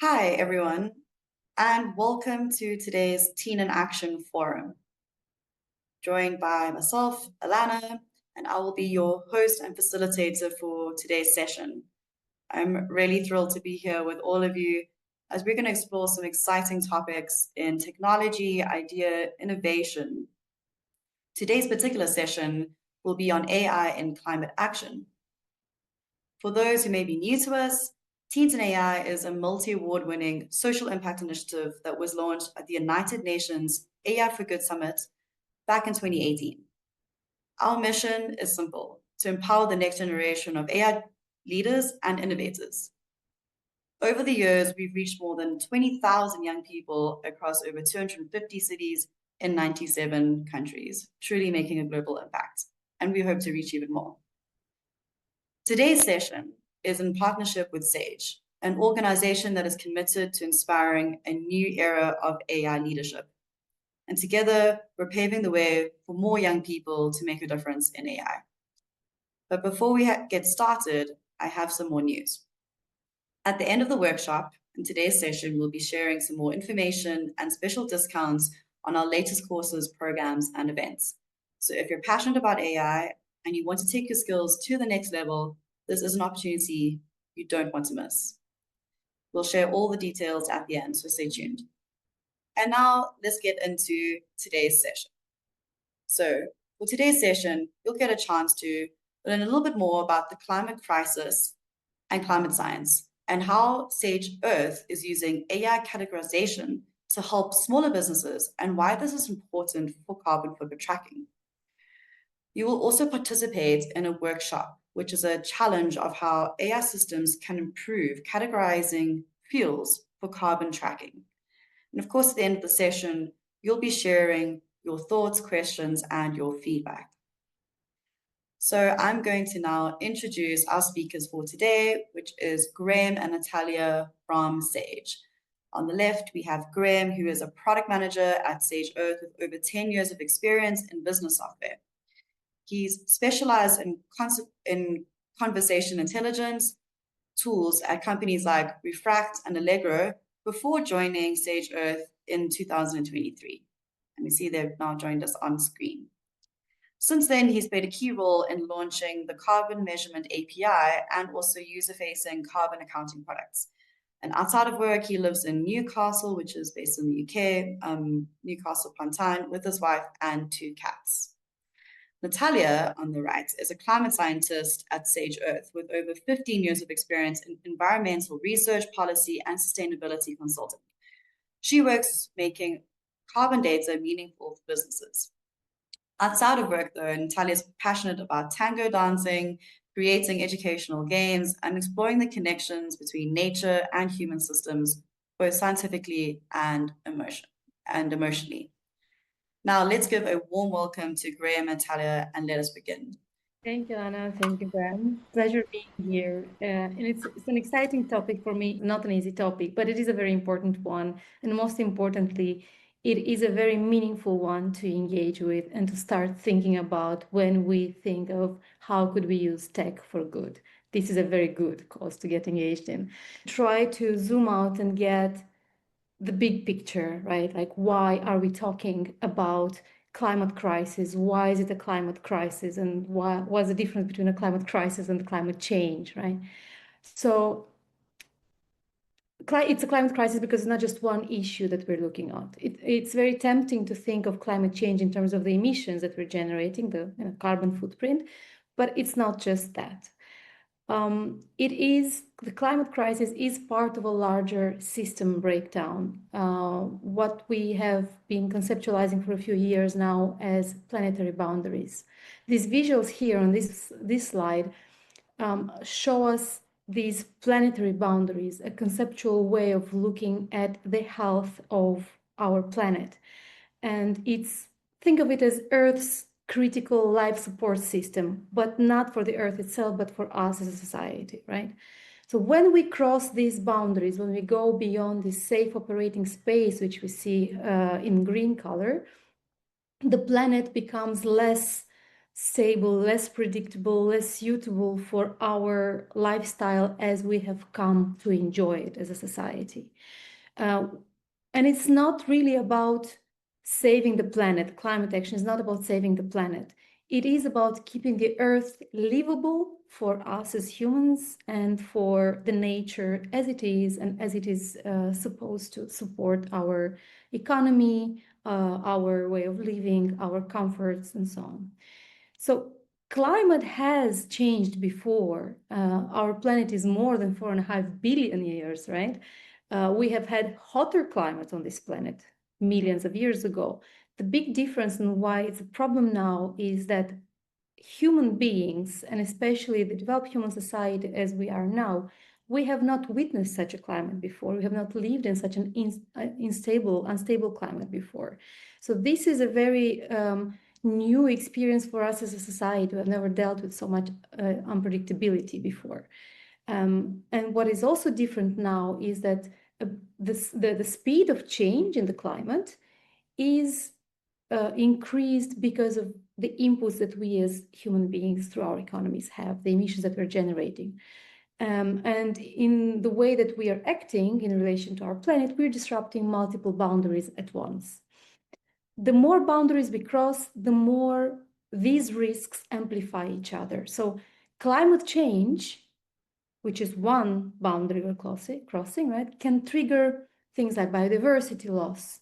Hi, everyone, and welcome to today's Teen in Action Forum, joined by myself, Alana, and I will be your host and facilitator for today's session. I'm really thrilled to be here with all of you as we're going to explore some exciting topics in technology, idea, innovation. Today's particular session will be on AI in climate action. For those who may be new to us, Teens in AI is a multi-award winning social impact initiative that was launched at the United Nations AI for Good Summit back in 2018. Our mission is simple: to empower the next generation of AI leaders and innovators. Over the years, we've reached more than 20,000 young people across over 250 cities in 97 countries, truly making a global impact. And we hope to reach even more. Today's session is in partnership with Sage, an organization that is committed to inspiring a new era of AI leadership. And together, we're paving the way for more young people to make a difference in AI. But before we get started, I have some more news. At the end of the workshop, in today's session, we'll be sharing some more information and special discounts on our latest courses, programs, and events. So if you're passionate about AI and you want to take your skills to the next level, this is an opportunity you don't want to miss. We'll share all the details at the end, so stay tuned. And now let's get into today's session. So for today's session, you'll get a chance to learn a little bit more about the climate crisis and climate science, and how Sage Earth is using AI categorization to help smaller businesses, and why this is important for carbon footprint tracking. You will also participate in a workshop, which is a challenge of how AI systems can improve categorizing fuels for carbon tracking. And of course, at the end of the session, you'll be sharing your thoughts, questions, and your feedback. So I'm going to now introduce our speakers for today, which is Graham and Natalia from Sage. On the left, we have Graham, who is a product manager at Sage Earth with over 10 years of experience in business software. He's specialized in conversation intelligence tools at companies like Refract and Allegro before joining Sage Earth in 2023. And we see they've now joined us on screen. Since then, he's played a key role in launching the Carbon Measurement API and also user-facing carbon accounting products. And outside of work, he lives in Newcastle, which is based in the UK, Newcastle upon Tyne, with his wife and 2 cats. Natalia, on the right, is a climate scientist at Sage Earth with over 15 years of experience in environmental research, policy, and sustainability consulting. She works making carbon data meaningful for businesses. Outside of work, though, Natalia is passionate about tango dancing, creating educational games, and exploring the connections between nature and human systems, both scientifically and emotionally. Now, let's give a warm welcome to Graham and Natalia, and let us begin. Thank you, Anna. Thank you, Graham. Pleasure being here. And it's an exciting topic for me, not an easy topic, but it is a very important one. And most importantly, it is a very meaningful one to engage with and to start thinking about when we think of how could we use tech for good. This is a very good cause to get engaged in. Try to zoom out and get the big picture, right? Like, why are we talking about climate crisis? Why is it a climate crisis? And what's the difference between a climate crisis and climate change, right? So it's a climate crisis because it's not just one issue that we're looking at. It's very tempting to think of climate change in terms of the emissions that we're generating, the carbon footprint, but it's not just that. The climate crisis is part of a larger system breakdown, what we have been conceptualizing for a few years now as planetary boundaries. These visuals here on this slide show us these planetary boundaries, a conceptual way of looking at the health of our planet. And think of it as Earth's critical life support system, but not for the Earth itself, but for us as a society, right? So when we cross these boundaries, when we go beyond this safe operating space, which we see in green color, the planet becomes less stable, less predictable, less suitable for our lifestyle as we have come to enjoy it as a society. And it's not really about saving the planet. Climate action is not about saving the planet. It is about keeping the earth livable for us as humans and for the nature as it is and as it is supposed to support our economy, our way of living, our comforts, and so on. So climate has changed before. Our planet is more than 4.5 billion years, right? We have had hotter climates on this planet millions of years ago. The big difference and why it's a problem now is that human beings, and especially the developed human society as we are now, we have not witnessed such a climate before. We have not lived in such an unstable climate before. So this is a very new experience for us as a society. We have never dealt with so much unpredictability before. And what is also different now is that the speed of change in the climate is increased because of the inputs that we as human beings through our economies have, the emissions that we're generating. And in the way that we are acting in relation to our planet, we're disrupting multiple boundaries at once. The more boundaries we cross, the more these risks amplify each other. So climate change, which is one boundary we're crossing, right, can trigger things like biodiversity loss,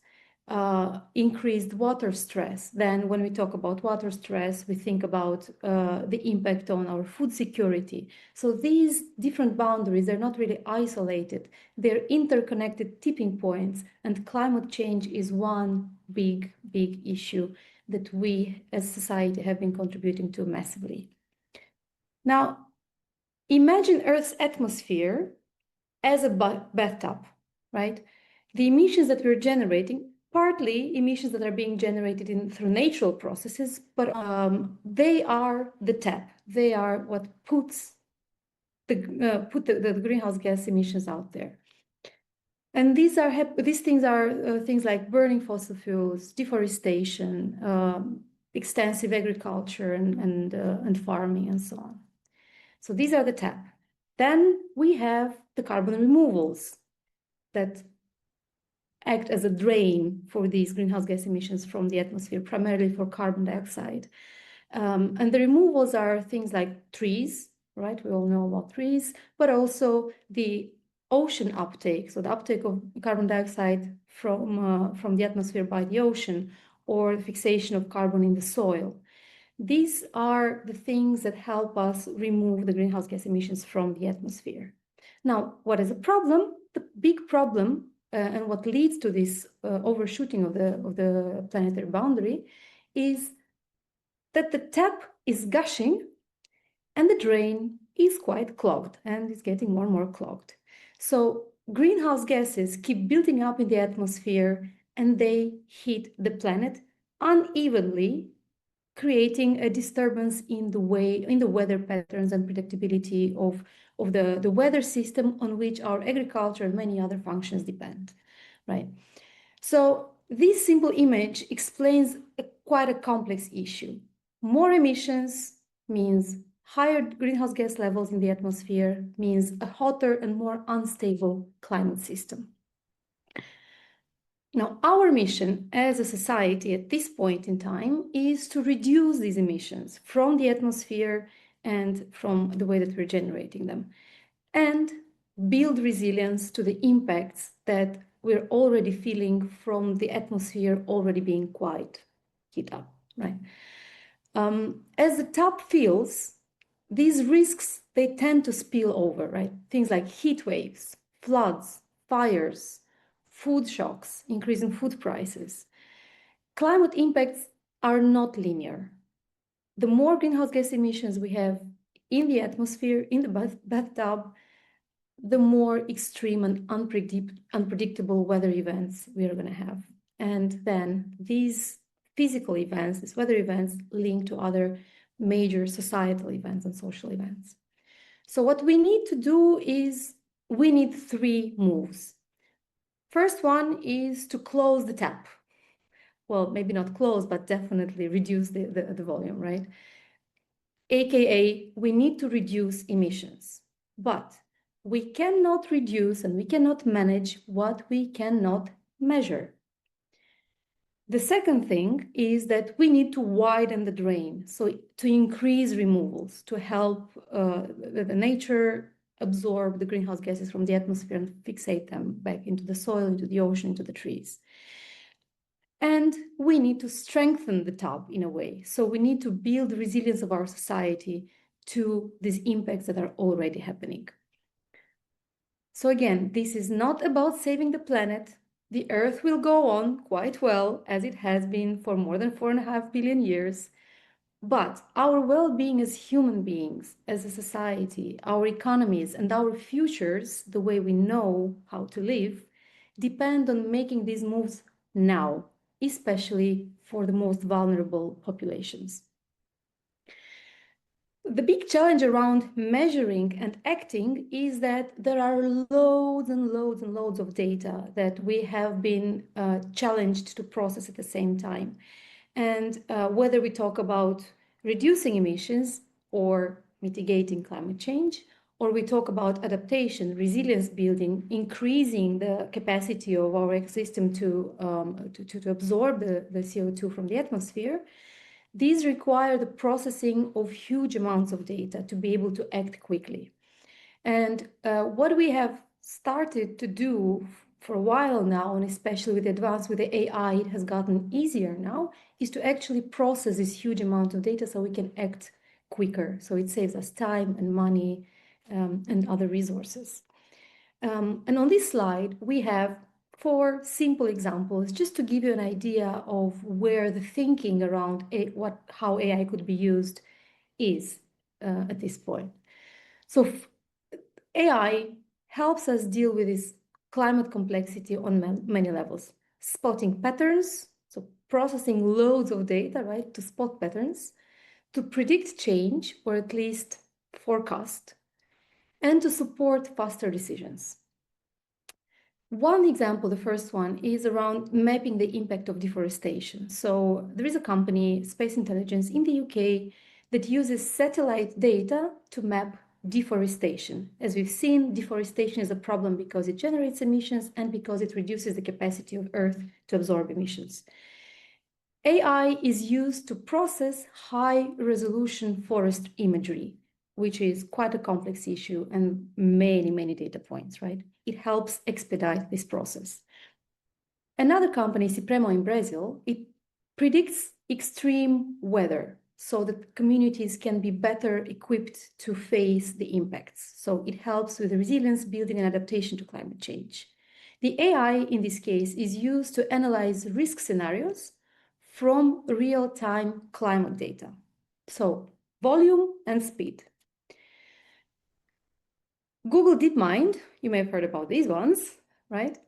increased water stress. Then when we talk about water stress, we think about the impact on our food security. So these different boundaries are not really isolated. They're interconnected tipping points, and climate change is one big issue that we as society have been contributing to massively. Now, imagine Earth's atmosphere as a bathtub, right? The emissions that we're generating, partly emissions that are being generated through natural processes, but they are the tap. They are what puts the greenhouse gas emissions out there. And these things are things like burning fossil fuels, deforestation, extensive agriculture, and farming, and so on. So these are the tap. Then we have the carbon removals that act as a drain for these greenhouse gas emissions from the atmosphere, primarily for carbon dioxide. And the removals are things like trees, right? We all know about trees, but also the ocean uptake, so the uptake of carbon dioxide from the atmosphere by the ocean, or the fixation of carbon in the soil. These are the things that help us remove the greenhouse gas emissions from the atmosphere. Now, what is the problem? The big problem, and what leads to this overshooting of the planetary boundary, is that the tap is gushing and the drain is quite clogged, and it's getting more and more clogged. So greenhouse gases keep building up in the atmosphere, and they hit the planet unevenly, creating a disturbance in the weather patterns and predictability of the weather system on which our agriculture and many other functions depend, right? So this simple image explains quite a complex issue. More emissions means higher greenhouse gas levels in the atmosphere, means a hotter and more unstable climate system. Now, our mission as a society at this point in time is to reduce these emissions from the atmosphere and from the way that we're generating them, and build resilience to the impacts that we're already feeling from the atmosphere already being quite heat up, right? As the top fills, these risks, they tend to spill over, right? Things like heat waves, floods, fires, food shocks, increasing food prices. Climate impacts are not linear. The more greenhouse gas emissions we have in the atmosphere, in the bathtub, the more extreme and unpredictable weather events we are going to have. And then these physical events, these weather events, link to other major societal events and social events. So what we need to do is we need 3 moves. First one is to close the tap. Well, maybe not close, but definitely reduce the volume, right? AKA, we need to reduce emissions, but we cannot reduce and we cannot manage what we cannot measure. The second thing is that we need to widen the drain, so to increase removals, to help the nature absorb the greenhouse gases from the atmosphere and fixate them back into the soil, into the ocean, into the trees. And we need to strengthen the top in a way. So we need to build the resilience of our society to these impacts that are already happening. So again, this is not about saving the planet. The Earth will go on quite well, as it has been for more than 4.5 billion years. But our well-being as human beings, as a society, our economies, and our futures, the way we know how to live, depend on making these moves now, especially for the most vulnerable populations. The big challenge around measuring and acting is that there are loads and loads and loads of data that we have been challenged to process at the same time. And whether we talk about reducing emissions or mitigating climate change, or we talk about adaptation, resilience building, increasing the capacity of our ecosystem to absorb the CO2 from the atmosphere, these require the processing of huge amounts of data to be able to act quickly. And what we have started to do for a while now, and especially with the advance with the AI, it has gotten easier now, is to actually process this huge amount of data so we can act quicker. So it saves us time and money and other resources. And on this slide, we have 4 simple examples, just to give you an idea of where the thinking around how AI could be used is at this point. So AI helps us deal with this climate complexity on many levels. Spotting patterns, so processing loads of data, right, to spot patterns, to predict change, or at least forecast, and to support faster decisions. One example, the first one, is around mapping the impact of deforestation. So there is a company, Space Intelligence, in the UK that uses satellite data to map deforestation. As we've seen, deforestation is a problem because it generates emissions and because it reduces the capacity of Earth to absorb emissions. AI is used to process high-resolution forest imagery, which is quite a complex issue and many, many data points, right? It helps expedite this process. Another company, Supremo in Brazil, it predicts extreme weather so that communities can be better equipped to face the impacts. So it helps with the resilience building and adaptation to climate change. The AI in this case is used to analyze risk scenarios from real-time climate data. So volume and speed. Google DeepMind, you may have heard about these ones, right?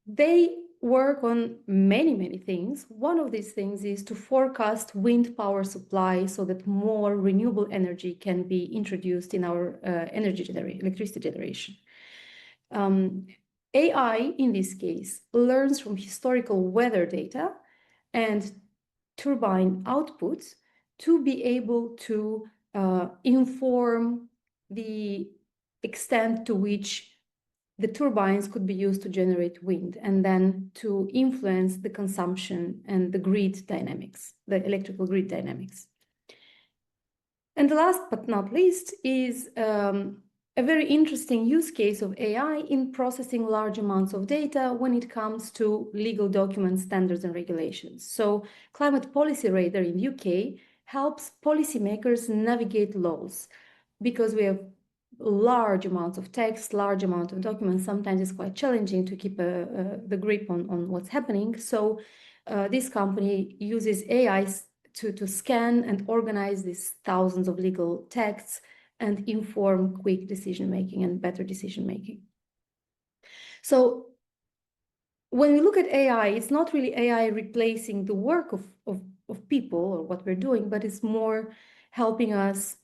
They work on many, many things. One of these things is to forecast wind power supply so that more renewable energy can be introduced in our electricity generation. AI, in this case, learns from historical weather data and turbine outputs to be able to inform the extent to which the turbines could be used to generate wind, and then to influence the consumption and the grid dynamics, the electrical grid dynamics. And the last but not least is a very interesting use case of AI in processing large amounts of data when it comes to legal documents, standards, and regulations. So Climate Policy Radar in the UK helps policymakers navigate laws, because we have large amounts of text, large amount of documents. Sometimes it's quite challenging to keep the grip on what's happening. So this company uses AI to scan and organize these thousands of legal texts and inform quick decision-making and better decision-making. So when we look at AI, it's not really AI replacing the work of people or what we're doing, but it's more helping us,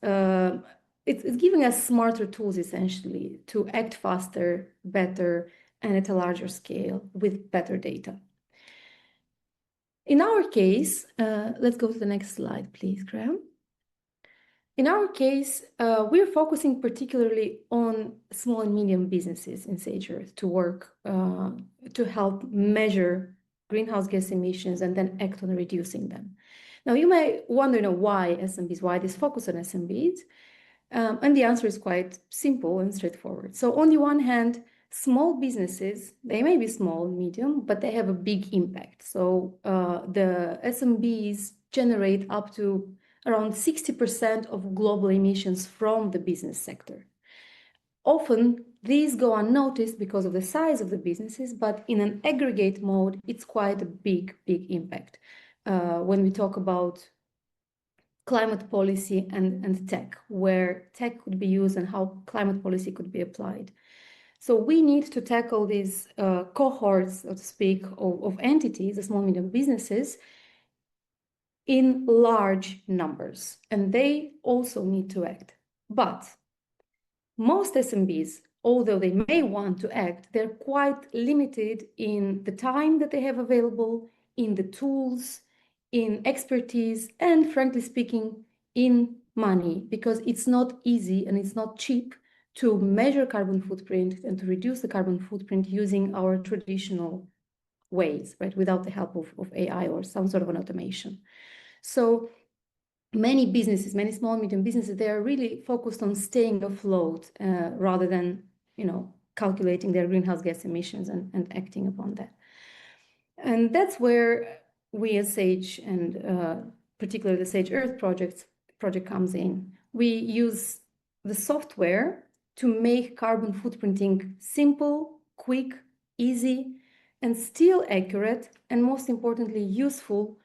it's giving us smarter tools, essentially, to act faster, better, and at a larger scale with better data. In our case, let's go to the next slide, please, Graham. In our case, we're focusing particularly on small and medium businesses in Sage Earth to work to help measure greenhouse gas emissions and then act on reducing them. Now, you may wonder, why SMBs, why this focus on SMBs? And the answer is quite simple and straightforward. So on the one hand, small businesses, they may be small, medium, but they have a big impact. So the SMBs generate up to around 60% of global emissions from the business sector. Often, these go unnoticed because of the size of the businesses, but in an aggregate mode, it's quite a big impact. When we talk about climate policy and tech, where tech could be used and how climate policy could be applied. So we need to tackle these cohorts, so to speak, of entities, the small, medium businesses, in large numbers, and they also need to act. But most SMBs, although they may want to act, they're quite limited in the time that they have available, in the tools, in expertise, and frankly speaking, in money, because it's not easy and it's not cheap to measure carbon footprint and to reduce the carbon footprint using our traditional ways, right, without the help of AI or some sort of an automation. So many businesses, many small and medium businesses, they are really focused on staying afloat rather than, calculating their greenhouse gas emissions and acting upon that. And that's where we as Sage and particularly the Sage Earth project comes in. We use the software to make carbon footprinting simple, quick, easy, and still accurate, and most importantly, useful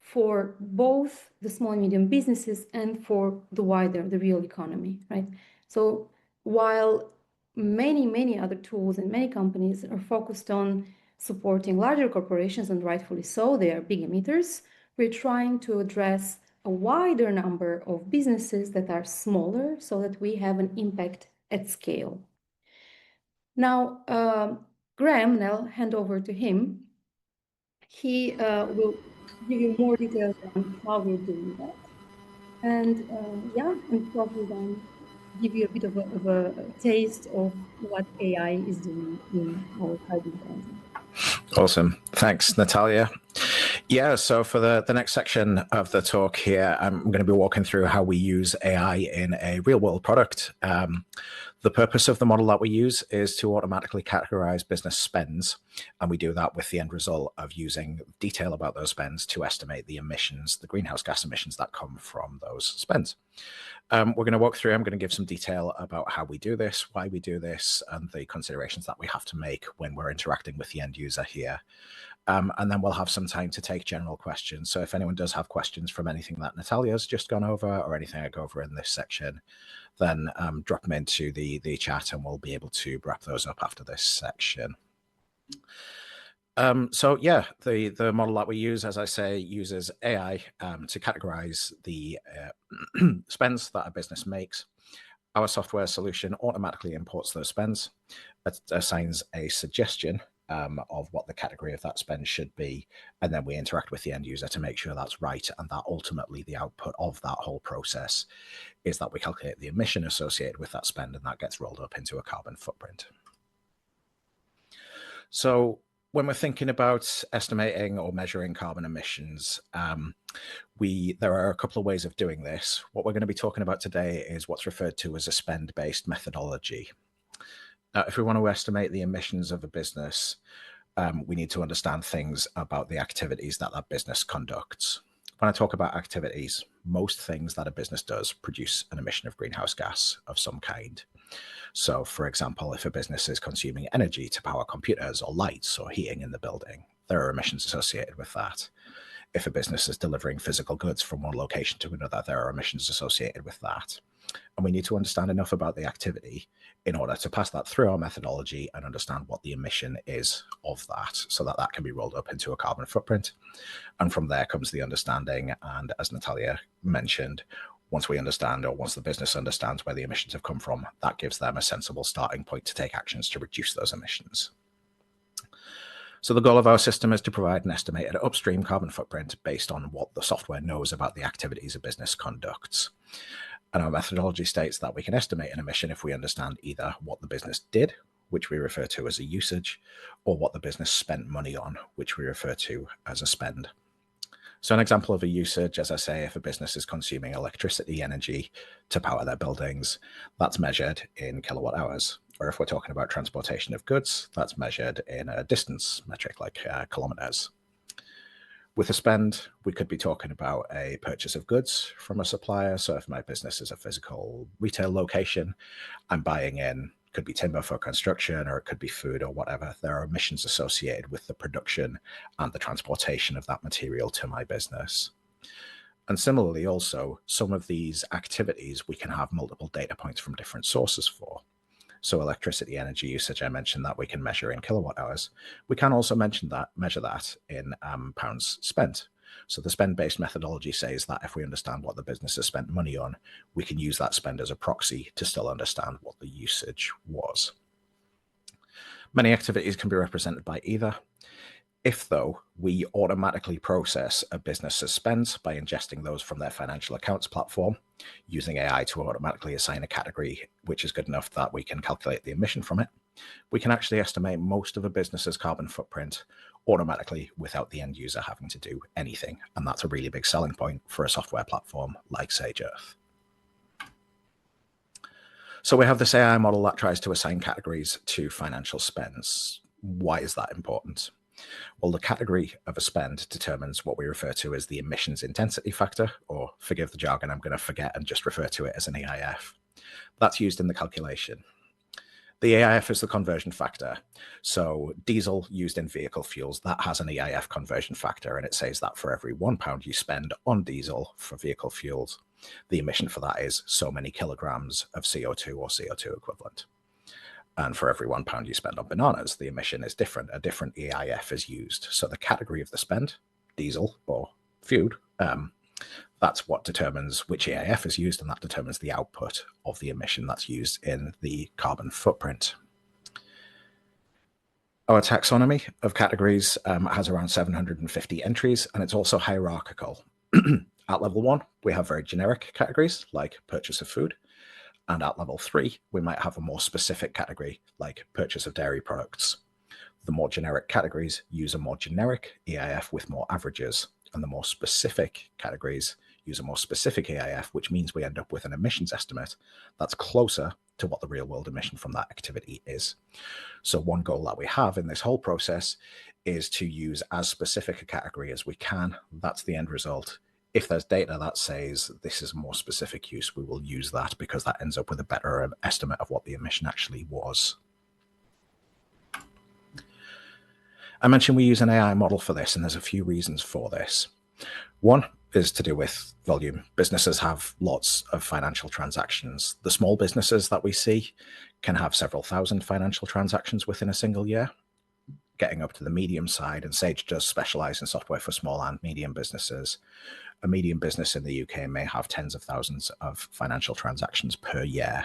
for both the small and medium businesses and for the real economy, right? So while many other tools and many companies are focused on supporting larger corporations, and rightfully so, they are big emitters, we're trying to address a wider number of businesses that are smaller so that we have an impact at scale. Now, Graham, and I'll hand over to him. He will give you more details on how we're doing that. And and probably then give you a bit of a taste of what AI is doing in our carbon accounting. Awesome. Thanks, Natalia. Yeah, so for the next section of the talk here, I'm going to be walking through how we use AI in a real-world product. The purpose of the model that we use is to automatically categorize business spends, and we do that with the end result of using detail about those spends to estimate the emissions, the greenhouse gas emissions that come from those spends. We're going to walk through, I'm going to give some detail about how we do this, why we do this, and the considerations that we have to make when we're interacting with the end user here. And then we'll have some time to take general questions. So if anyone does have questions from anything that Natalia's just gone over or anything I go over in this section, then drop them into the chat and we'll be able to wrap those up after this section. So yeah, the model that we use, as I say, uses AI to categorize the spends that a business makes. Our software solution automatically imports those spends. It assigns a suggestion of what the category of that spend should be, and then we interact with the end user to make sure that's right, and that ultimately the output of that whole process is that we calculate the emission associated with that spend, and that gets rolled up into a carbon footprint. So when we're thinking about estimating or measuring carbon emissions, there are a couple of ways of doing this. What we're going to be talking about today is what's referred to as a spend-based methodology. Now, if we want to estimate the emissions of a business, we need to understand things about the activities that that business conducts. When I talk about activities, most things that a business does produce an emission of greenhouse gas of some kind. So, for example, if a business is consuming energy to power computers or lights or heating in the building, there are emissions associated with that. If a business is delivering physical goods from one location to another, there are emissions associated with that. And we need to understand enough about the activity in order to pass that through our methodology and understand what the emission is of that, so that that can be rolled up into a carbon footprint. And from there comes the understanding. And as Natalia mentioned, once we understand, or once the business understands where the emissions have come from, that gives them a sensible starting point to take actions to reduce those emissions. So the goal of our system is to provide an estimated upstream carbon footprint based on what the software knows about the activities a business conducts. And our methodology states that we can estimate an emission if we understand either what the business did, which we refer to as a usage, or what the business spent money on, which we refer to as a spend. So an example of a usage, as I say, if a business is consuming electricity energy to power their buildings, that's measured in kilowatt hours. Or if we're talking about transportation of goods, that's measured in a distance metric like kilometers. With a spend, we could be talking about a purchase of goods from a supplier. So if my business is a physical retail location, I'm buying in, could be timber for construction, or it could be food or whatever. There are emissions associated with the production and the transportation of that material to my business. And similarly, also, some of these activities we can have multiple data points from different sources for. So electricity energy usage, I mentioned that we can measure in kilowatt hours. We can also measure that in pounds spent. So the spend-based methodology says that if we understand what the business has spent money on, we can use that spend as a proxy to still understand what the usage was. Many activities can be represented by either. If, though, we automatically process a business's spends by ingesting those from their financial accounts platform, using AI to automatically assign a category which is good enough that we can calculate the emission from it, we can actually estimate most of a business's carbon footprint automatically without the end user having to do anything. And that's a really big selling point for a software platform like Sage Earth. So we have this AI model that tries to assign categories to financial spends. Why is that important? Well, the category of a spend determines what we refer to as the emissions intensity factor, or forgive the jargon, I'm going to forget and just refer to it as an EIF. That's used in the calculation. The EIF is the conversion factor. So diesel used in vehicle fuels, that has an EIF conversion factor, and it says that for every £1 you spend on diesel for vehicle fuels, the emission for that is so many kilograms of CO2 or CO2 equivalent. And for every £1 you spend on bananas, the emission is different. A different EIF is used. So the category of the spend, diesel or food, that's what determines which EIF is used, and that determines the output of the emission that's used in the carbon footprint. Our taxonomy of categories has around 750 entries, and it's also hierarchical. At level 1, we have very generic categories like purchase of food. And at level 3, we might have a more specific category like purchase of dairy products. The more generic categories use a more generic EIF with more averages, and the more specific categories use a more specific EIF, which means we end up with an emissions estimate that's closer to what the real world emission from that activity is. So one goal that we have in this whole process is to use as specific a category as we can. That's the end result. If there's data that says this is a more specific use, we will use that because that ends up with a better estimate of what the emission actually was. I mentioned we use an AI model for this, and there's a few reasons for this. One is to do with volume. Businesses have lots of financial transactions. The small businesses that we see can have several thousand financial transactions within a single year, getting up to the medium side, and Sage does specialize in software for small and medium businesses. A medium business in the UK may have tens of thousands of financial transactions per year.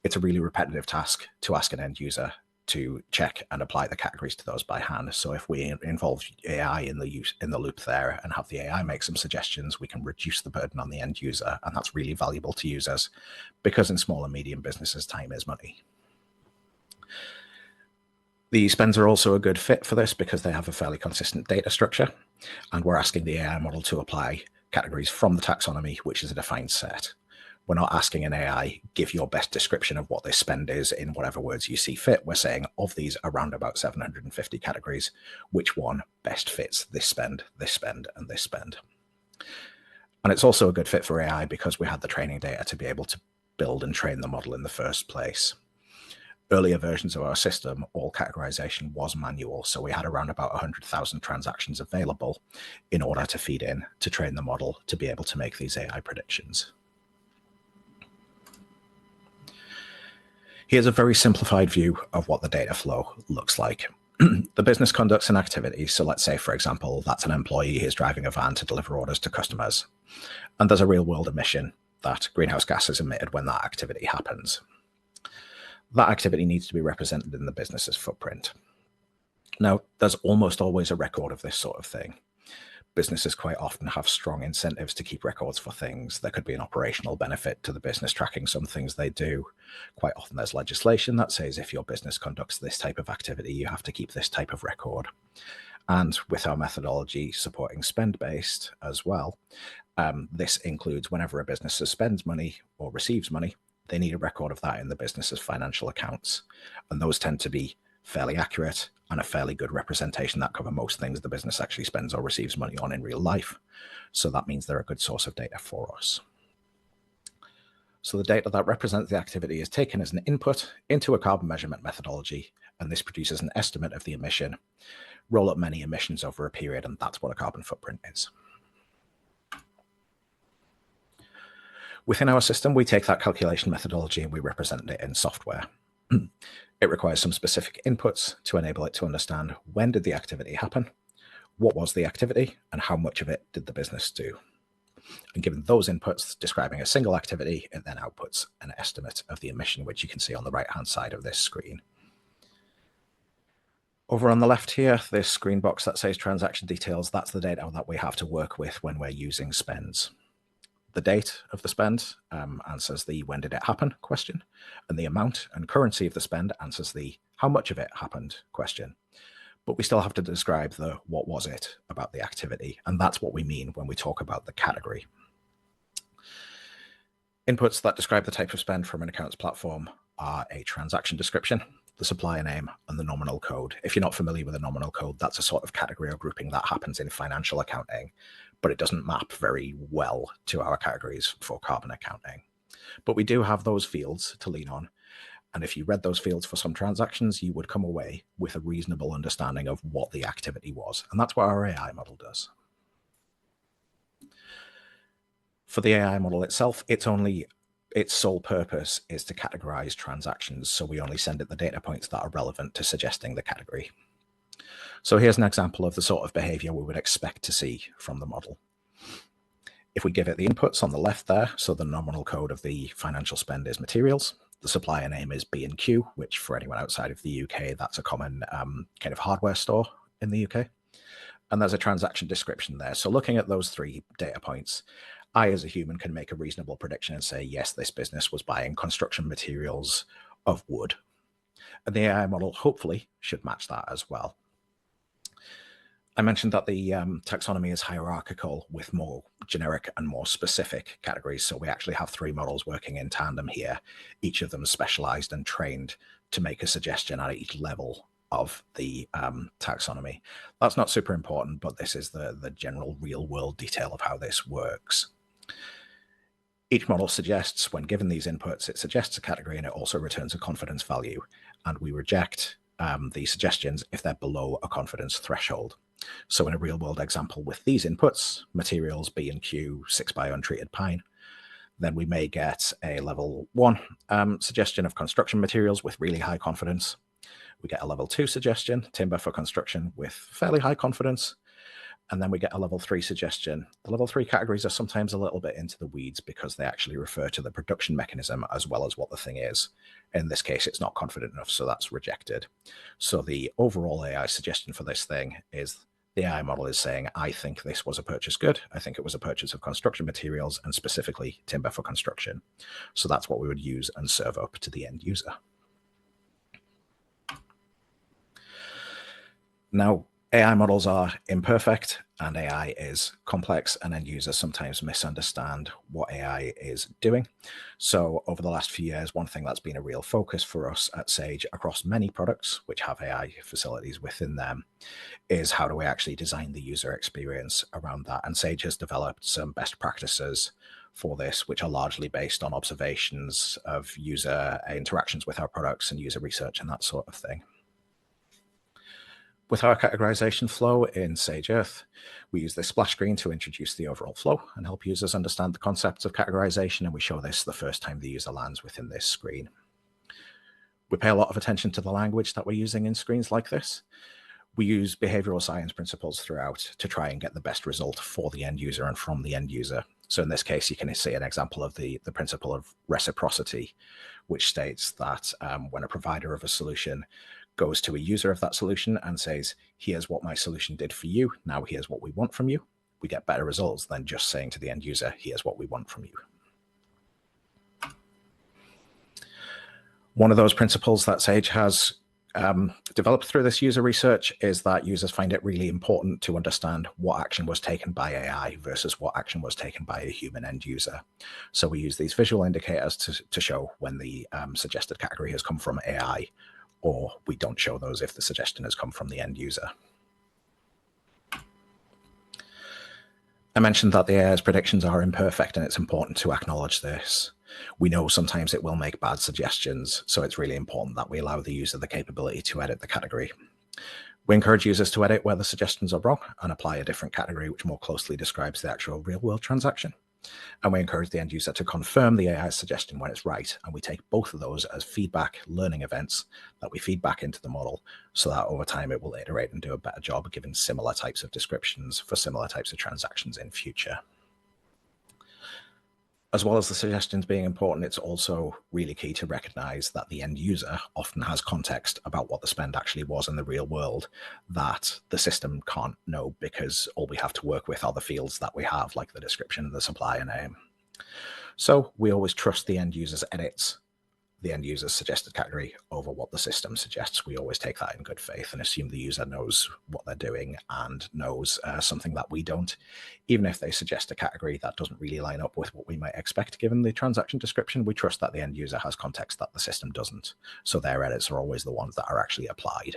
It's a really repetitive task to ask an end user to check and apply the categories to those by hand. So if we involve AI in the loop there and have the AI make some suggestions, we can reduce the burden on the end user, and that's really valuable to users because in small and medium businesses, time is money. The spends are also a good fit for this because they have a fairly consistent data structure, and we're asking the AI model to apply categories from the taxonomy, which is a defined set. We're not asking an AI, give your best description of what this spend is in whatever words you see fit. We're saying of these around about 750 categories, which one best fits this spend, and this spend. And it's also a good fit for AI because we had the training data to be able to build and train the model in the first place. Earlier versions of our system, all categorization was manual, so we had around about 100,000 transactions available in order to feed in to train the model to be able to make these AI predictions. Here's a very simplified view of what the data flow looks like. The business conducts an activity, so let's say, for example, that's an employee who's driving a van to deliver orders to customers, and there's a real-world emission that greenhouse gas is emitted when that activity happens. That activity needs to be represented in the business's footprint. Now, there's almost always a record of this sort of thing, businesses quite often have strong incentives to keep records for things. There could be an operational benefit to the business tracking some things they do. Quite often there's legislation that says if your business conducts this type of activity, you have to keep this type of record. And with our methodology supporting spend-based as well, this includes whenever a business spends money or receives money, they need a record of that in the business's financial accounts. And those tend to be fairly accurate and a fairly good representation that cover most things the business actually spends or receives money on in real life. So that means they're a good source of data for us. So the data that represents the activity is taken as an input into a carbon measurement methodology, and this produces an estimate of the emission. Roll up many emissions over a period, and that's what a carbon footprint is. Within our system, we take that calculation methodology and we represent it in software. It requires some specific inputs to enable it to understand when did the activity happen, what was the activity, and how much of it did the business do. And given those inputs describing a single activity, it then outputs an estimate of the emission, which you can see on the right-hand side of this screen. Over on the left here, this green box that says transaction details, that's the data that we have to work with when we're using spends. The date of the spend answers the when did it happen question, and the amount and currency of the spend answers the how much of it happened question. But we still have to describe the what was it about the activity, and that's what we mean when we talk about the category. Inputs that describe the type of spend from an accounts platform are a transaction description, the supplier name, and the nominal code. If you're not familiar with a nominal code, that's a sort of category or grouping that happens in financial accounting, but it doesn't map very well to our categories for carbon accounting. But we do have those fields to lean on. And if you read those fields for some transactions, you would come away with a reasonable understanding of what the activity was. And that's what our AI model does. For the AI model itself, its sole purpose is to categorize transactions. So we only send it the data points that are relevant to suggesting the category. So here's an example of the sort of behavior we would expect to see from the model. If we give it the inputs on the left there, so the nominal code of the financial spend is materials, the supplier name is B&Q, which for anyone outside of the UK, that's a common kind of hardware store in the UK. And there's a transaction description there. So looking at those three data points, I as a human can make a reasonable prediction and say, yes, this business was buying construction materials of wood. And the AI model hopefully should match that as well. I mentioned that the taxonomy is hierarchical with more generic and more specific categories. So we actually have three models working in tandem here, each of them specialized and trained to make a suggestion at each level of the taxonomy. That's not super important, but this is the general real world detail of how this works. Each model suggests, when given these inputs, it suggests a category and it also returns a confidence value. And we reject the suggestions if they're below a confidence threshold. So in a real world example with these inputs, materials B&Q 6x untreated pine, then we may get a level 1 suggestion of construction materials with really high confidence. We get a level 2 suggestion, timber for construction with fairly high confidence. And then we get a level 3 suggestion. The level 3 categories are sometimes a little bit into the weeds because they actually refer to the production mechanism as well as what the thing is. In this case, it's not confident enough, so that's rejected. So the overall AI suggestion for this thing is the AI model is saying, I think this was a purchase good. I think it was a purchase of construction materials and specifically timber for construction. So that's what we would use and serve up to the end user. Now, AI models are imperfect and AI is complex, and end users sometimes misunderstand what AI is doing. So over the last few years, one thing that's been a real focus for us at Sage across many products which have AI facilities within them is how do we actually design the user experience around that. And Sage has developed some best practices for this, which are largely based on observations of user interactions with our products and user research and that sort of thing. With our categorization flow in Sage Earth, we use this splash screen to introduce the overall flow and help users understand the concepts of categorization, and we show this the first time the user lands within this screen. We pay a lot of attention to the language that we're using in screens like this. We use behavioral science principles throughout to try and get the best result for the end user and from the end user. So in this case, you can see an example of the principle of reciprocity, which states that when a provider of a solution goes to a user of that solution and says, here's what my solution did for you, now here's what we want from you, we get better results than just saying to the end user, here's what we want from you. One of those principles that Sage has developed through this user research is that users find it really important to understand what action was taken by AI versus what action was taken by a human end user. So we use these visual indicators to show when the suggested category has come from AI, or we don't show those if the suggestion has come from the end user. I mentioned that the AI's predictions are imperfect, and it's important to acknowledge this. We know sometimes it will make bad suggestions, so it's really important that we allow the user the capability to edit the category. We encourage users to edit where the suggestions are wrong and apply a different category which more closely describes the actual real-world transaction. And we encourage the end user to confirm the AI's suggestion when it's right, and we take both of those as feedback learning events that we feed back into the model so that over time it will iterate and do a better job giving similar types of descriptions for similar types of transactions in future. As well as the suggestions being important, it's also really key to recognize that the end user often has context about what the spend actually was in the real world that the system can't know, because all we have to work with are the fields that we have, like the description and the supplier name. So we always trust the end user's edits, the end user's suggested category, over what the system suggests. We always take that in good faith and assume the user knows what they're doing and knows something that we don't, even if they suggest a category that doesn't really line up with what we might expect given the transaction description. We trust that the end user has context that the system doesn't, so their edits are always the ones that are actually applied.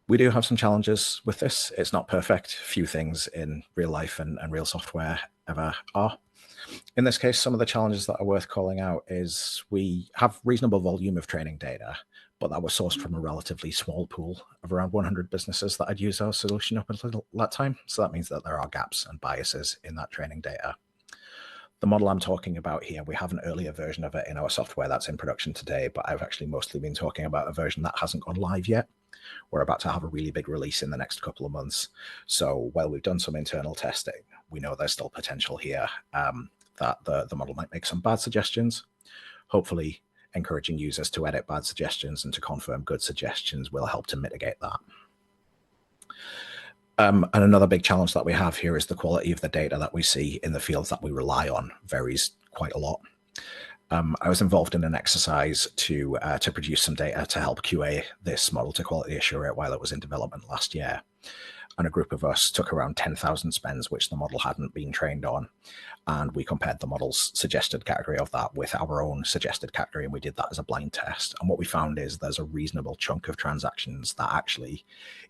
We do have some challenges with this. It's not perfect. Few things in real life and real software ever are. In this case, some of the challenges that are worth calling out is we have reasonable volume of training data, but that was sourced from a relatively small pool of around 100 businesses that had used our solution up until that time. So that means that there are gaps and biases in that training data. The model I'm talking about here, we have an earlier version of it in our software that's in production today, but I've actually mostly been talking about a version that hasn't gone live yet. We're about to have a really big release in the next couple of months. So while we've done some internal testing, we know there's still potential here that the model might make some bad suggestions. Hopefully, encouraging users to edit bad suggestions and to confirm good suggestions will help to mitigate that. And another big challenge that we have here is the quality of the data that we see in the fields that we rely on varies quite a lot. I was involved in an exercise to produce some data to help QA this model to quality assure it while it was in development last year. And a group of us took around 10,000 spends, which the model hadn't been trained on. And we compared the model's suggested category of that with our own suggested category. And we did that as a blind test. And what we found is there's a reasonable chunk of transactions that actually,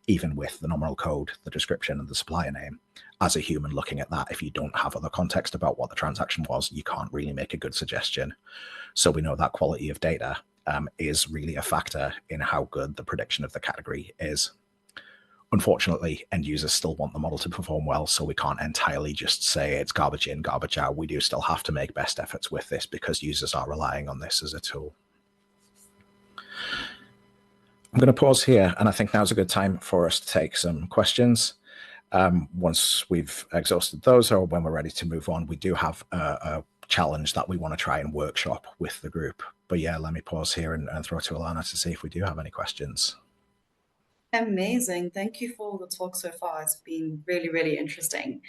even with the nominal code, the description and the supplier name, as a human looking at that, if you don't have other context about what the transaction was, you can't really make a good suggestion. So we know that quality of data is really a factor in how good the prediction of the category is. Unfortunately, end users still want the model to perform well, so we can't entirely just say it's garbage in, garbage out. We do still have to make best efforts with this because users are relying on this as a tool. I'm going to pause here, and I think now's a good time for us to take some questions. Once we've exhausted those, or when we're ready to move on, we do have a challenge that we want to try and workshop with the group. But yeah, let me pause here and throw to Alana to see if we do have any questions. Amazing. Thank you for the talk so far. It's been really, really interesting.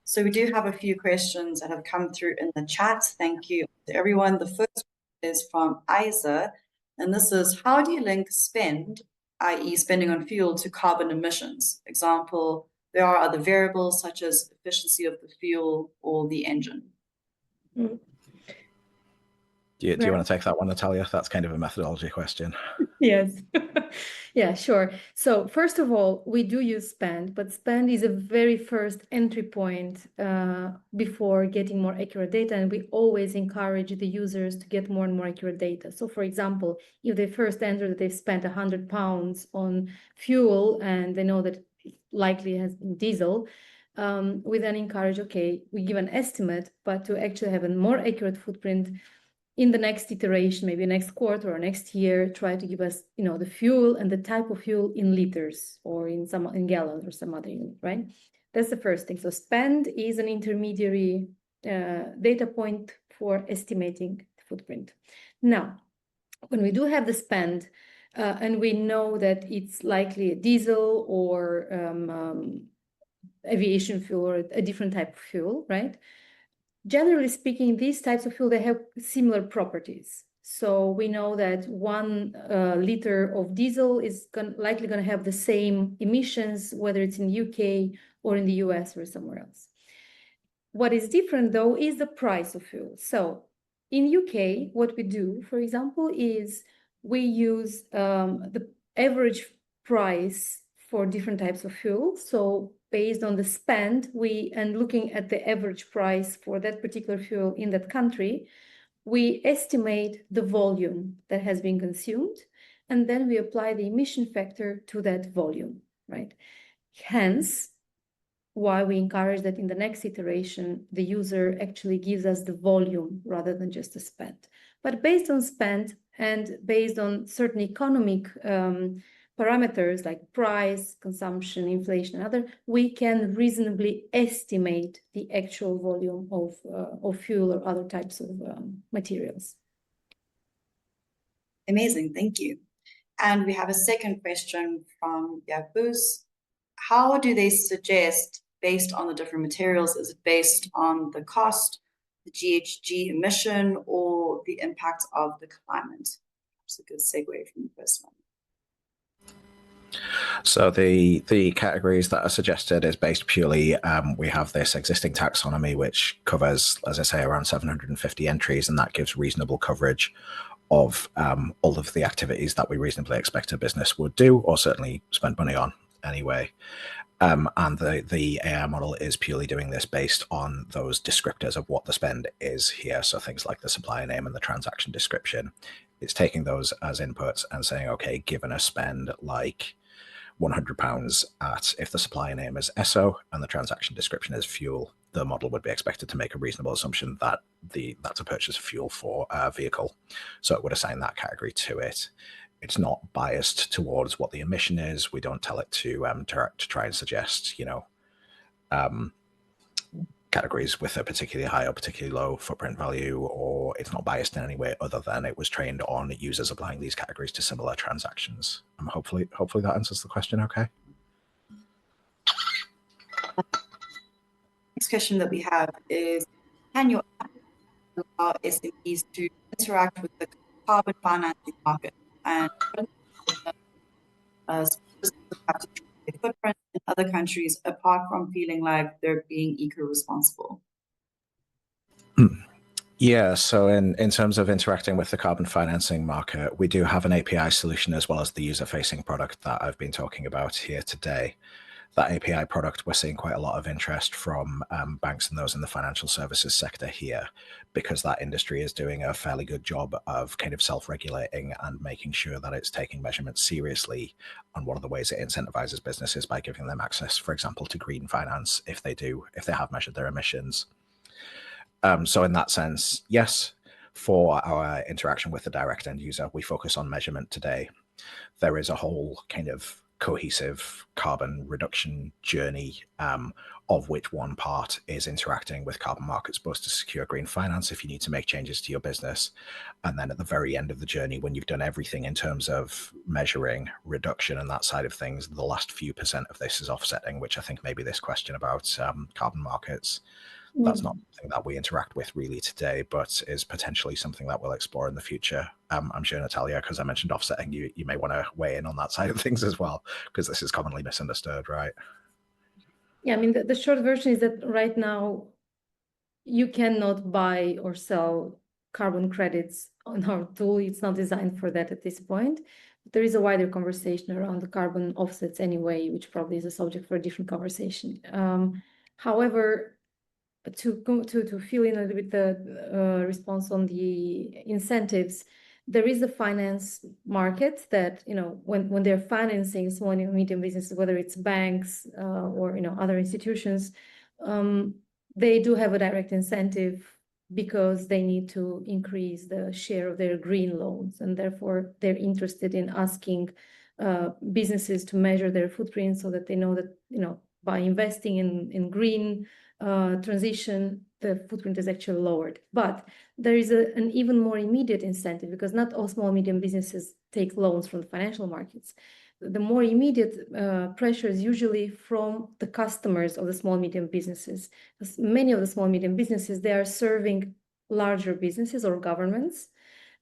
So we do have a few questions that have come through in the chat. Thank you to everyone. The first is from Isa, and this is, how do you link spend, i.e. spending on fuel, to carbon emissions? Example, there are other variables such as efficiency of the fuel or the engine. Mm. Do you want to take that one, Natalia? That's kind of a methodology question. Yes. Yeah, sure. So first of all, we do use spend, but spend is a very first entry point before getting more accurate data. And we always encourage the users to get more and more accurate data. So for example, if they first enter that they've spent £100 on fuel and they know that it likely has been diesel, we then encourage, okay, we give an estimate, but to actually have a more accurate footprint, in the next iteration, maybe next quarter or next year, try to give us, the fuel and the type of fuel in liters or in gallons or some other unit, right? That's the first thing. So spend is an intermediary data point for estimating the footprint. Now, when we do have the spend, and we know that it's likely a diesel or aviation fuel or a different type of fuel, right? Generally speaking, these types of fuel, they have similar properties. So we know that 1 liter of diesel is likely going to have the same emissions, whether it's in the UK or in the US or somewhere else. What is different, though, is the price of fuel. So in UK, what we do, for example, is we use the average price for different types of fuel. So based on the spend, and looking at the average price for that particular fuel in that country, we estimate the volume that has been consumed, and then we apply the emission factor to that volume, right? Hence, why we encourage that in the next iteration, the user actually gives us the volume rather than just the spend. But based on spend and based on certain economic parameters like price, consumption, inflation, and other, we can reasonably estimate the actual volume of fuel or other types of materials. Amazing, thank you. And we have a second question from Yabuz. How do they suggest, based on the different materials, is it based on the cost, the GHG emission, or the impact of the climate? That's a good segue from the first one. So the categories that are suggested is based purely, we have this existing taxonomy, which covers, as I say, around 750 entries, and that gives reasonable coverage of all of the activities that we reasonably expect a business would do, or certainly spend money on anyway. And the AI model is purely doing this based on those descriptors of what the spend is here. So things like the supplier name and the transaction description. It's taking those as inputs and saying, okay, given a spend like £100 at, if the supplier name is Esso and the transaction description is fuel, the model would be expected to make a reasonable assumption that that's a purchase of fuel for a vehicle. So it would assign that category to it. It's not biased towards what the emission is. We don't tell it to try and suggest, categories with a particularly high or particularly low footprint value, or it's not biased in any way other than it was trained on users applying these categories to similar transactions. Hopefully that answers the question okay. Next question that we have is, can your app allow SMEs to interact with the carbon financing market and have to track their footprint in other countries apart from feeling like they're being eco-responsible? Yeah, so in terms of interacting with the carbon financing market, we do have an API solution as well as the user-facing product that I've been talking about here today. That API product, we're seeing quite a lot of interest from banks and those in the financial services sector here, because that industry is doing a fairly good job of kind of self-regulating and making sure that it's taking measurements seriously. And one of the ways it incentivizes businesses by giving them access, for example, to green finance if they have measured their emissions. So in that sense, yes, for our interaction with the direct end user, we focus on measurement today. There is a whole kind of cohesive carbon reduction journey, of which one part is interacting with carbon markets, both to secure green finance if you need to make changes to your business. And then at the very end of the journey, when you've done everything in terms of measuring reduction and that side of things, the last few % of this is offsetting, which I think maybe this question about carbon markets, that's not something that we interact with really today, but is potentially something that we'll explore in the future. I'm sure, Natalia, because I mentioned offsetting, you may want to weigh in on that side of things as well, because this is commonly misunderstood, right? Yeah, I mean, the short version is that right now you cannot buy or sell carbon credits on our tool. It's not designed for that at this point. But there is a wider conversation around the carbon offsets anyway, which probably is a subject for a different conversation. However, to fill in a little bit the response on the incentives, there is a finance market that, when they're financing small and medium businesses, whether it's banks or other institutions, they do have a direct incentive because they need to increase the share of their green loans, and therefore they're interested in asking businesses to measure their footprint so that they know that by investing in green transition, the footprint is actually lowered. But there is an even more immediate incentive, because not all small and medium businesses take loans from the financial markets. The more immediate pressure is usually from the customers of the small and medium businesses. Many of the small and medium businesses, they are serving larger businesses or governments.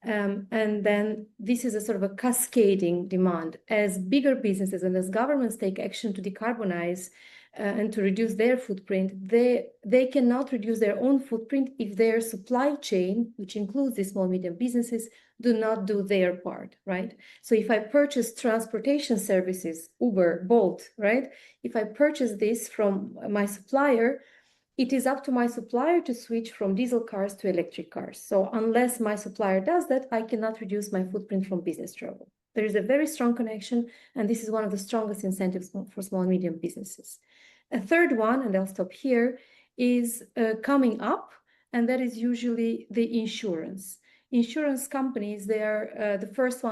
And then this is a sort of a cascading demand. As bigger businesses and as governments take action to decarbonize and to reduce their footprint, they cannot reduce their own footprint if their supply chain, which includes the small and medium businesses, do not do their part, right? So if I purchase transportation services, Uber, Bolt, right? If I purchase this from my supplier, it is up to my supplier to switch from diesel cars to electric cars. So unless my supplier does that, I cannot reduce my footprint from business travel. There is a very strong connection, and this is one of the strongest incentives for small and medium businesses. A third one, and I'll stop here, is coming up, and that is usually the insurance. Insurance companies, they are the first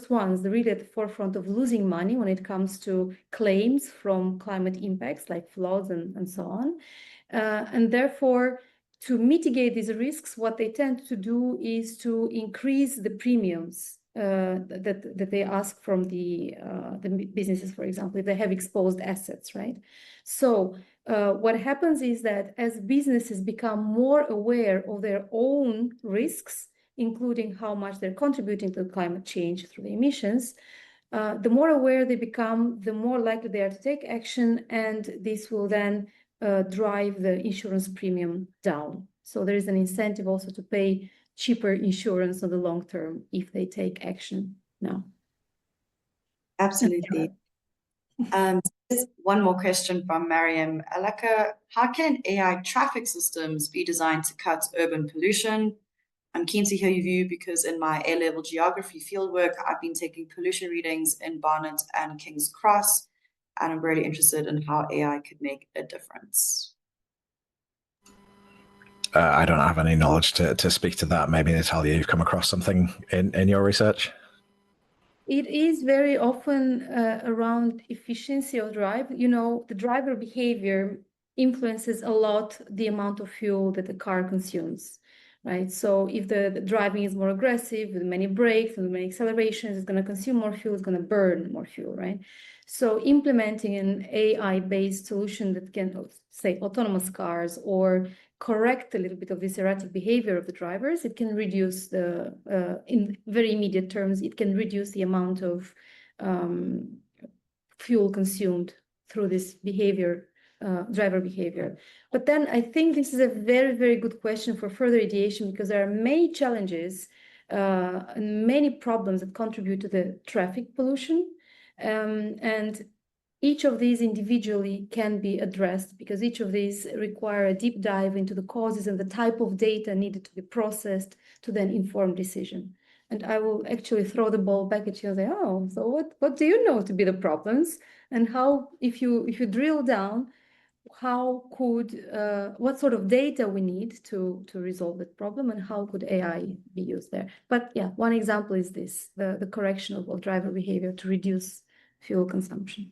ones, they're really at the forefront of losing money when it comes to claims from climate impacts like floods and so on. And therefore, to mitigate these risks, what they tend to do is to increase the premiums that they ask from the businesses, for example, if they have exposed assets, right? So what happens is that as businesses become more aware of their own risks, including how much they're contributing to climate change through the emissions, the more aware they become, the more likely they are to take action, and this will then drive the insurance premium down. So there is an incentive also to pay cheaper insurance on the long term if they take action now. Absolutely. There's one more question from Mariam Alaka. How can AI traffic systems be designed to cut urban pollution? I'm keen to hear your view because in my A-level geography fieldwork, I've been taking pollution readings in Barnet and King's Cross, and I'm really interested in how AI could make a difference. I don't have any knowledge to speak to that. Maybe, Natalia, you've come across something in your research? It is very often around efficiency of drive. You know, the driver behavior influences a lot the amount of fuel that the car consumes, right? So if the driving is more aggressive with many brakes and many accelerations, it's going to consume more fuel, it's going to burn more fuel, right? So implementing an AI-based solution that can, say, autonomous cars or correct a little bit of this erratic behavior of the drivers, it can reduce the, in very immediate terms, it can reduce the amount of fuel consumed through this behavior, driver behavior. But then I think this is a very, very good question for further ideation, because there are many challenges and many problems that contribute to the traffic pollution. And each of these individually can be addressed, because each of these require a deep dive into the causes and the type of data needed to be processed to then inform decision. And I will actually throw the ball back at you and say, oh, so what do you know to be the problems? And how, if you drill down, how could, what sort of data we need to resolve that problem, and how could AI be used there? But yeah, one example is this, the correction of driver behavior to reduce fuel consumption.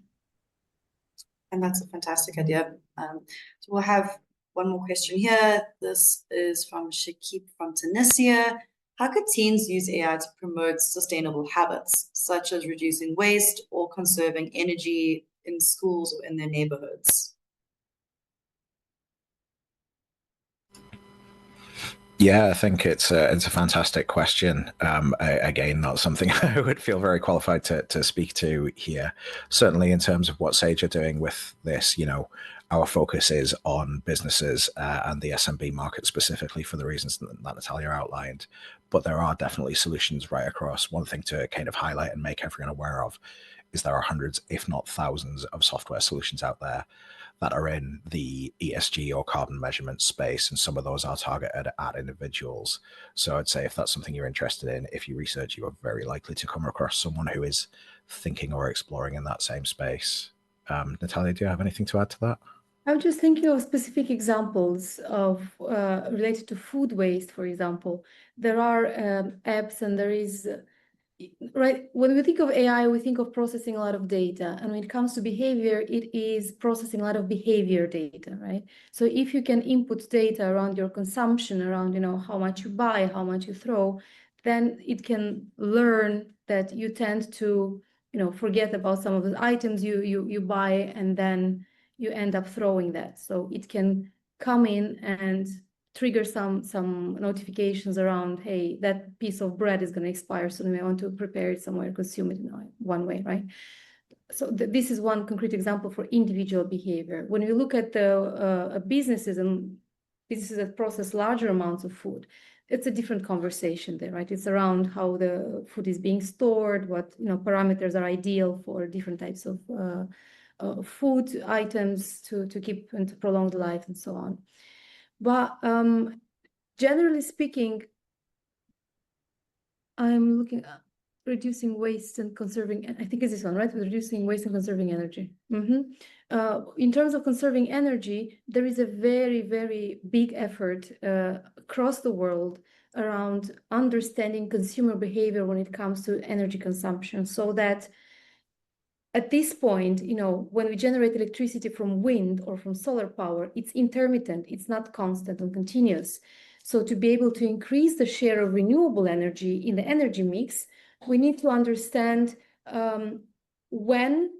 And that's a fantastic idea. So we'll have one more question here. This is from Shakib from Tunisia. How could teens use AI to promote sustainable habits, such as reducing waste or conserving energy in schools or in their neighborhoods? Yeah, I think it's a fantastic question. Again, not something I would feel very qualified to speak to here. Certainly, in terms of what Sage are doing with this, you know, our focus is on businesses and the SMB market specifically for the reasons that Natalia outlined. But there are definitely solutions right across. One thing to kind of highlight and make everyone aware of is there are hundreds, if not thousands, of software solutions out there that are in the ESG or carbon measurement space, and some of those are targeted at individuals. So I'd say if that's something you're interested in, if you research, you are very likely to come across someone who is thinking or exploring in that same space. Natalia, do you have anything to add to that? I'm just thinking of specific examples of related to food waste, for example. There are apps, and there is right, when we think of AI, we think of processing a lot of data. And when it comes to behavior, it is processing a lot of behavior data, right? So if you can input data around your consumption, around, how much you buy, how much you throw, then it can learn that you tend to, forget about some of the items you buy, and then you end up throwing that. So it can come in and trigger some notifications around, hey, that piece of bread is going to expire soon. We want to prepare it somewhere, consume it in one way, right? So this is one concrete example for individual behavior. When we look at the businesses that process larger amounts of food, it's a different conversation there, right? It's around how the food is being stored, what parameters are ideal for different types of food items to keep and to prolong the life and so on. But generally speaking, I'm looking at reducing waste and conserving, I think it's this one, right? Reducing waste and conserving energy. In terms of conserving energy, there is a very, very big effort across the world around understanding consumer behavior when it comes to energy consumption, so that at this point, when we generate electricity from wind or from solar power, it's intermittent, it's not constant and continuous. So to be able to increase the share of renewable energy in the energy mix, we need to understand when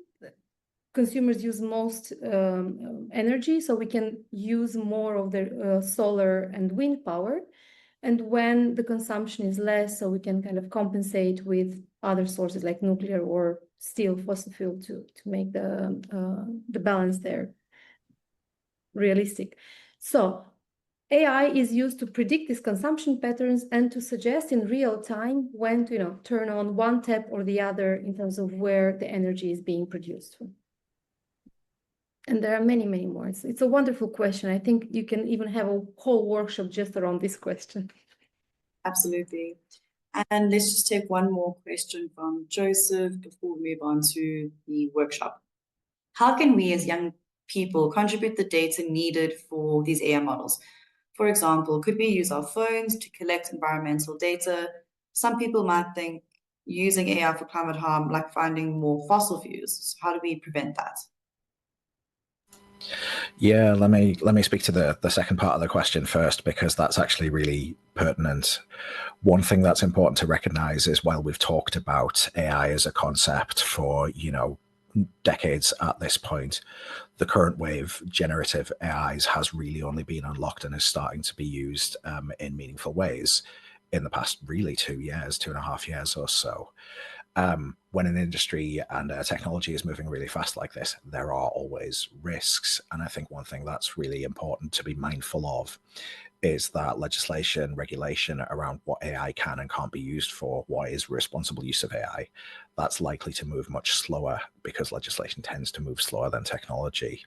consumers use most energy, so we can use more of the solar and wind power, and when the consumption is less, so we can kind of compensate with other sources like nuclear or steel, fossil fuel, to make the balance there realistic. So AI is used to predict these consumption patterns and to suggest in real time when to turn on one tap or the other in terms of where the energy is being produced. And there are many, many more. It's a wonderful question. I think you can even have a whole workshop just around this question. Absolutely. And let's just take one more question from Joseph before we move on to the workshop. How can we as young people contribute the data needed for these AI models? For example, could we use our phones to collect environmental data? Some people might think using AI for climate harm, like finding more fossil fuels. So how do we prevent that? Yeah, let me speak to the second part of the question first, because that's actually really pertinent. One thing that's important to recognize is, while we've talked about AI as a concept for decades at this point, the current wave, generative AIs, has really only been unlocked and is starting to be used in meaningful ways in the past really 2.5 years or so. When an industry and technology is moving really fast like this, there are always risks. And I think one thing that's really important to be mindful of is that legislation, regulation around what AI can and can't be used for, what is responsible use of AI, that's likely to move much slower, because legislation tends to move slower than technology.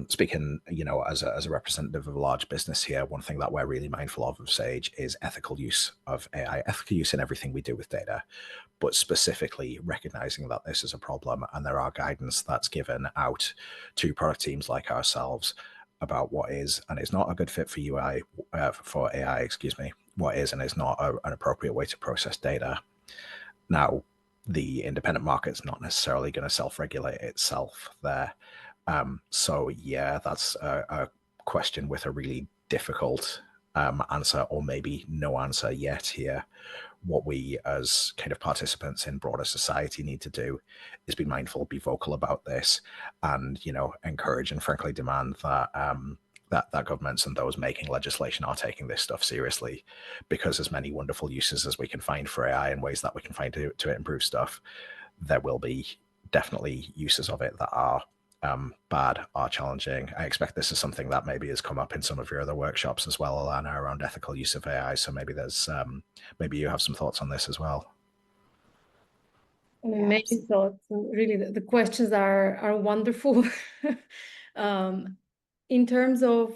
Speaking, as a representative of a large business here, one thing that we're really mindful of Sage is ethical use of AI, ethical use in everything we do with data, but specifically recognizing that this is a problem, and there are guidance that's given out to product teams like ourselves about what is and is not a good fit for AI, what is and is not an appropriate way to process data. Now, the independent market's not necessarily going to self-regulate itself there. So yeah, that's a question with a really difficult answer, or maybe no answer yet here. What we as kind of participants in broader society need to do is be mindful, be vocal about this, and encourage and frankly demand that that governments and those making legislation are taking this stuff seriously, because as many wonderful uses as we can find for AI and ways that we can find to improve stuff, there will be definitely uses of it that are bad, are challenging. I expect this is something that maybe has come up in some of your other workshops as well, Alana, around ethical use of AI. So maybe there's maybe you have some thoughts on this as well. Many thoughts. Really, the questions are wonderful. In terms of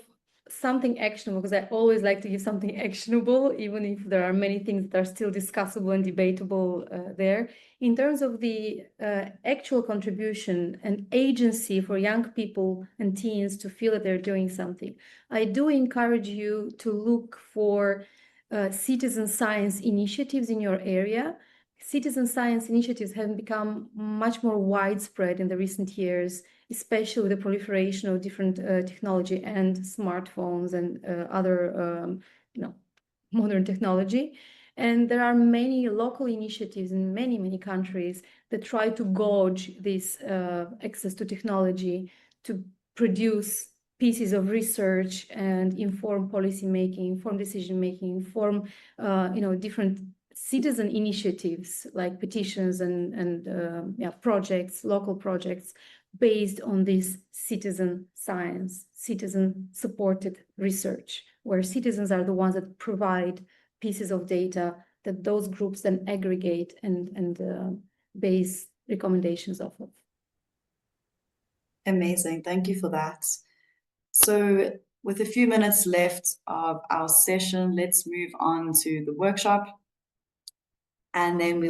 something actionable, because I always like to give something actionable, even if there are many things that are still discussable and debatable there. In terms of the actual contribution and agency for young people and teens to feel that they're doing something, I do encourage you to look for citizen science initiatives in your area, citizen science initiatives have become much more widespread in the recent years, especially with the proliferation of different technology and smartphones and other modern technology. And there are many local initiatives in many countries that try to gauge this access to technology to produce pieces of research and inform policy making, inform decision making, inform different citizen initiatives like petitions and projects, local projects based on this citizen science, citizen supported research, where citizens are the ones that provide pieces of data that those groups then aggregate and base recommendations off of. Amazing. Thank you for that. So with a few minutes left of our session, let's move on to the workshop. And then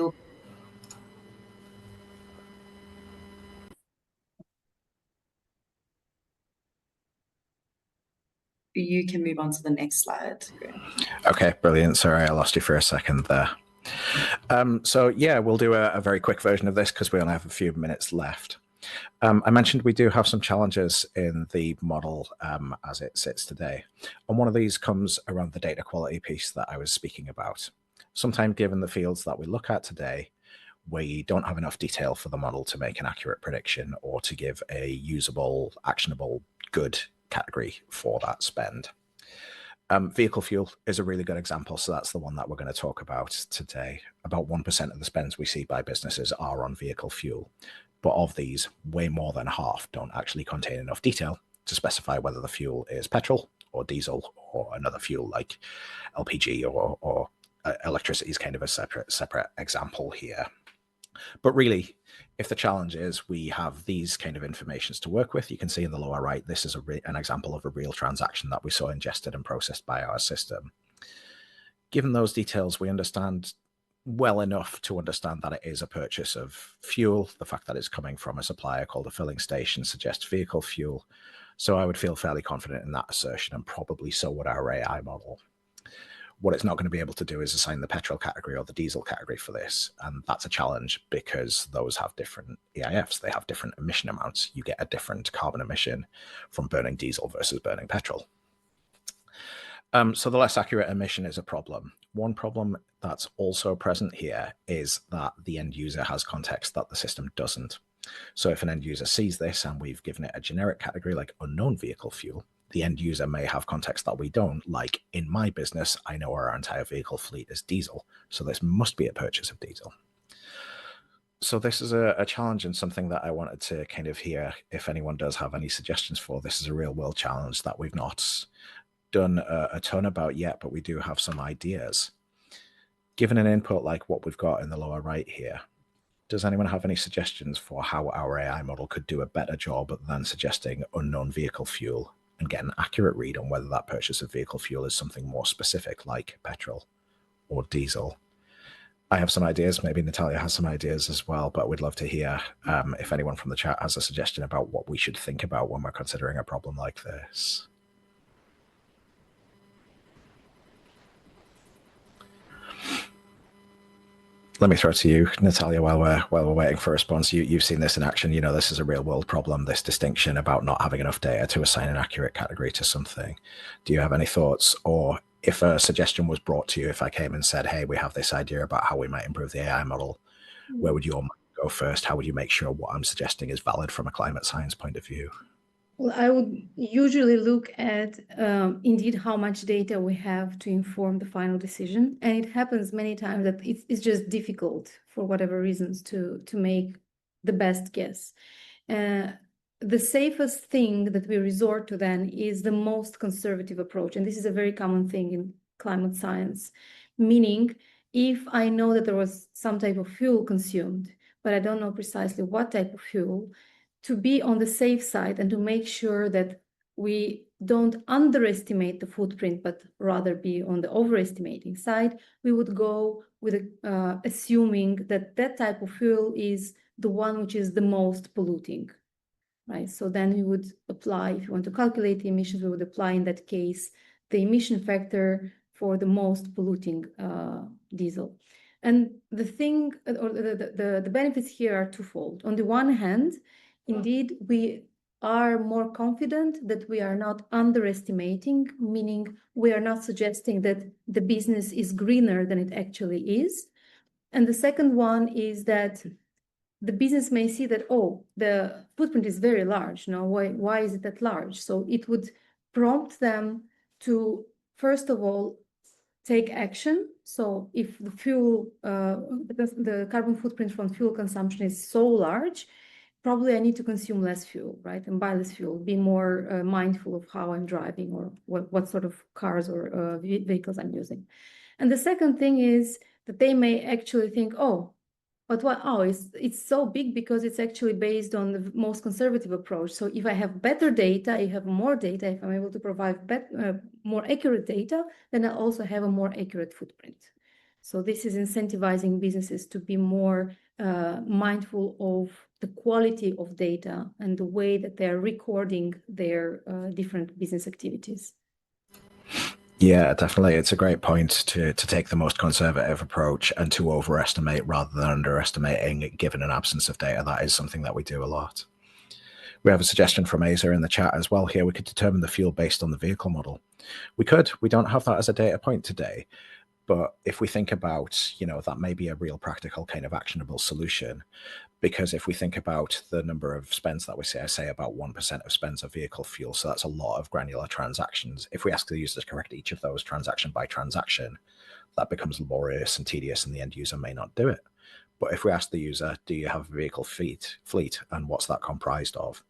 you can move on to the next slide, Graham. Okay, brilliant. Sorry, I lost you for a second there. So yeah, we'll do a very quick version of this because we only have a few minutes left. I mentioned we do have some challenges in the model as it sits today. And one of these comes around the data quality piece that I was speaking about. Sometimes given the fields that we look at today, we don't have enough detail for the model to make an accurate prediction or to give a usable, actionable, good category for that spend. Vehicle fuel is a really good example. So that's the one that we're going to talk about today. About 1% of the spends we see by businesses are on vehicle fuel. But of these, way more than half don't actually contain enough detail to specify whether the fuel is petrol or diesel or another fuel like LPG or electricity is kind of a separate example here. But really, if the challenge is we have these kind of informations to work with, you can see in the lower right, this is an example of a real transaction that we saw ingested and processed by our system. Given those details, we understand well enough to understand that it is a purchase of fuel. The fact that it's coming from a supplier called a filling station suggests vehicle fuel. So I would feel fairly confident in that assertion, and probably so would our AI model. What it's not going to be able to do is assign the petrol category or the diesel category for this. And that's a challenge because those have different EIFs. They have different emission amounts. You get a different carbon emission from burning diesel versus burning petrol. So the less accurate emission is a problem. One problem that's also present here is that the end user has context that the system doesn't. So if an end user sees this and we've given it a generic category like unknown vehicle fuel, the end user may have context that we don't, like in my business, I know our entire vehicle fleet is diesel, so this must be a purchase of diesel. So this is a challenge and something that I wanted to kind of hear if anyone does have any suggestions for. This is a real world challenge that we've not done a ton about yet, but we do have some ideas. Given an input like what we've got in the lower right here, does anyone have any suggestions for how our AI model could do a better job than suggesting unknown vehicle fuel and get an accurate read on whether that purchase of vehicle fuel is something more specific like petrol or diesel? I have some ideas. Maybe Natalia has some ideas as well, but we'd love to hear if anyone from the chat has a suggestion about what we should think about when we're considering a problem like this. Let me throw it to you, Natalia, while we're waiting for a response. You've seen this in action. You know, this is a real world problem, this distinction about not having enough data to assign an accurate category to something. Do you have any thoughts? Or if a suggestion was brought to you, if I came and said, hey, we have this idea about how we might improve the AI model, where would your mind go first? How would you make sure what I'm suggesting is valid from a climate science point of view? Well, I would usually look at indeed how much data we have to inform the final decision. And it happens many times that it's just difficult for whatever reasons to make the best guess. The safest thing that we resort to then is the most conservative approach. And this is a very common thing in climate science, meaning if I know that there was some type of fuel consumed, but I don't know precisely what type of fuel, to be on the safe side and to make sure that we don't underestimate the footprint, but rather be on the overestimating side, we would go with assuming that that type of fuel is the one which is the most polluting, right? So then we would apply, if you want to calculate the emissions, we would apply in that case the emission factor for the most polluting diesel. And the thing, or the benefits here are twofold. On the one hand, indeed, we are more confident that we are not underestimating, meaning we are not suggesting that the business is greener than it actually is. And the second one is that the business may see that, oh, the footprint is very large. No, why is it that large? So it would prompt them to, first of all, take action. So if the fuel, the carbon footprint from fuel consumption is so large, probably I need to consume less fuel, right? And buy less fuel, be more mindful of how I'm driving or what sort of cars or vehicles I'm using. And the second thing is that they may actually think, oh, but what? Oh, it's so big because it's actually based on the most conservative approach. So if I have better data, I have more data. If I'm able to provide more accurate data, then I also have a more accurate footprint. So this is incentivizing businesses to be more mindful of the quality of data and the way that they're recording their different business activities. Yeah, definitely. It's a great point to take the most conservative approach and to overestimate rather than underestimating, given an absence of data. That is something that we do a lot. We have a suggestion from Asa in the chat as well here. We could determine the fuel based on the vehicle model. We could. We don't have that as a data point today. But if we think about, that may be a real practical kind of actionable solution. Because if we think about the number of spends that we say about 1% of spends are vehicle fuel, so that's a lot of granular transactions. If we ask the user to correct each of those transaction by transaction, that becomes laborious and tedious, and the end user may not do it. But if we ask the user, do you have a vehicle fleet, and what's that comprised of?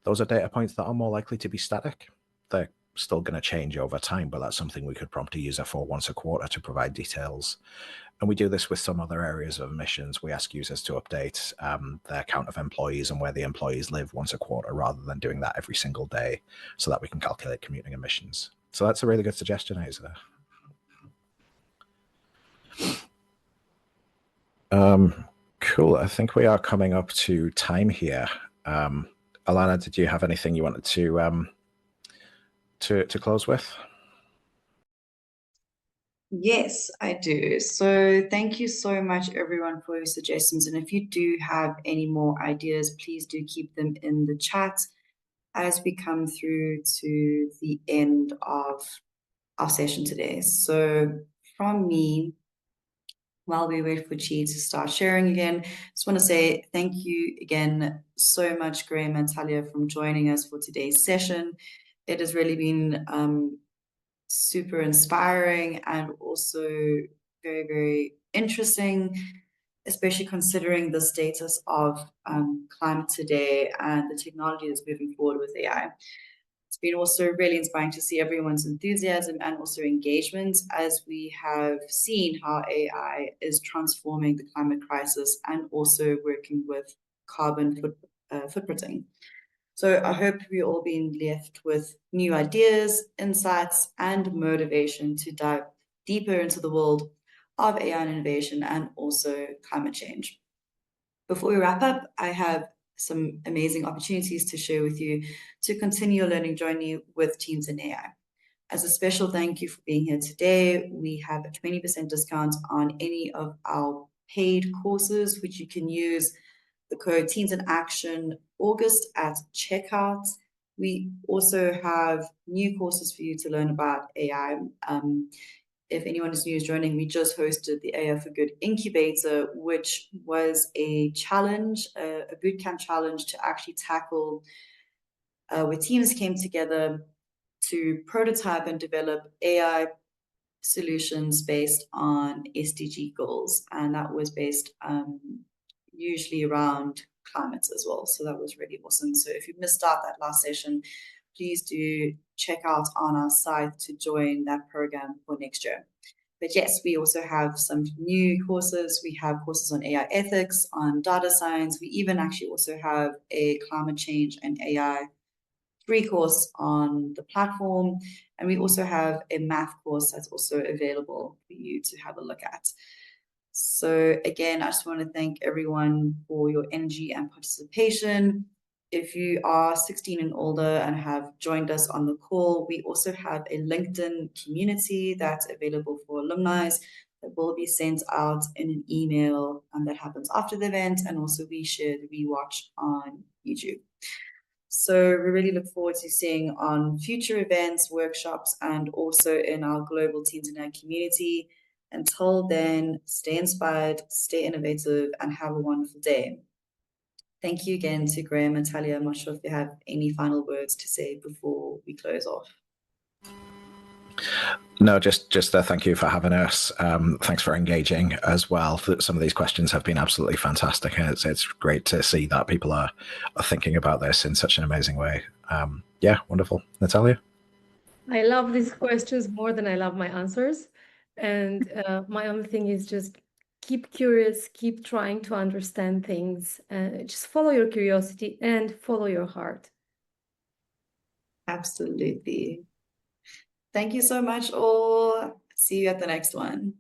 Those are data points that are more likely to be static. They're still going to change over time, but that's something we could prompt a user for once a quarter to provide details. And we do this with some other areas of emissions. We ask users to update their count of employees and where the employees live once a quarter rather than doing that every single day so that we can calculate commuting emissions. So that's a really good suggestion, Asa. Cool. I think we are coming up to time here. Alana, did you have anything you wanted to close with? Yes, I do. So thank you so much, everyone, for your suggestions. And if you do have any more ideas, please do keep them in the chat as we come through to the end of our session today. So from me, while we wait for Chi to start sharing again, just want to say thank you again so much, Graham and Natalia, from joining us for today's session. It has really been super inspiring and also very, very interesting, especially considering the status of climate today and the technology that's moving forward with AI. It's been also really inspiring to see everyone's enthusiasm and also engagement as we have seen how AI is transforming the climate crisis and also working with carbon footprinting. So I hope we've all been left with new ideas, insights, and motivation to dive deeper into the world of AI and innovation and also climate change. Before we wrap up, I have some amazing opportunities to share with you to continue your learning journey with Teams and AI. As a special thank you for being here today, we have a 20% discount on any of our paid courses, which you can use the code Teams in Action August at checkout. We also have new courses for you to learn about AI. If anyone is new is joining, we just hosted the AI for Good Incubator, which was a challenge, a bootcamp challenge to actually tackle where teams came together to prototype and develop AI solutions based on SDG goals. And that was based usually around climate as well. So that was really awesome. So if you missed out that last session, please do check out on our site to join that program for next year. But yes, we also have some new courses. We have courses on AI ethics, on data science. We even actually also have a climate change and AI free course on the platform. And we also have a math course that's also available for you to have a look at. So again, I just want to thank everyone for your energy and participation. If you are 16 and older and have joined us on the call, we also have a LinkedIn community that's available for alumni. that will be sent out in an email that happens after the event, and also we should rewatch on YouTube. So we really look forward to seeing on future events, workshops, and also in our global Teens in Ag community. Until then, stay inspired, stay innovative, and have a wonderful day. Thank you again to Graham and Natalia. I'm not sure if you have any final words to say before we close off. No, just thank you for having us. Thanks for engaging as well. Some of these questions have been absolutely fantastic, and it's great to see that people are thinking about this in such an amazing way. Yeah, wonderful. Natalia? I love these questions more than I love my answers. And my only thing is just keep curious, keep trying to understand things. Just follow your curiosity and follow your heart. Absolutely. Thank you so much all. See you at the next one.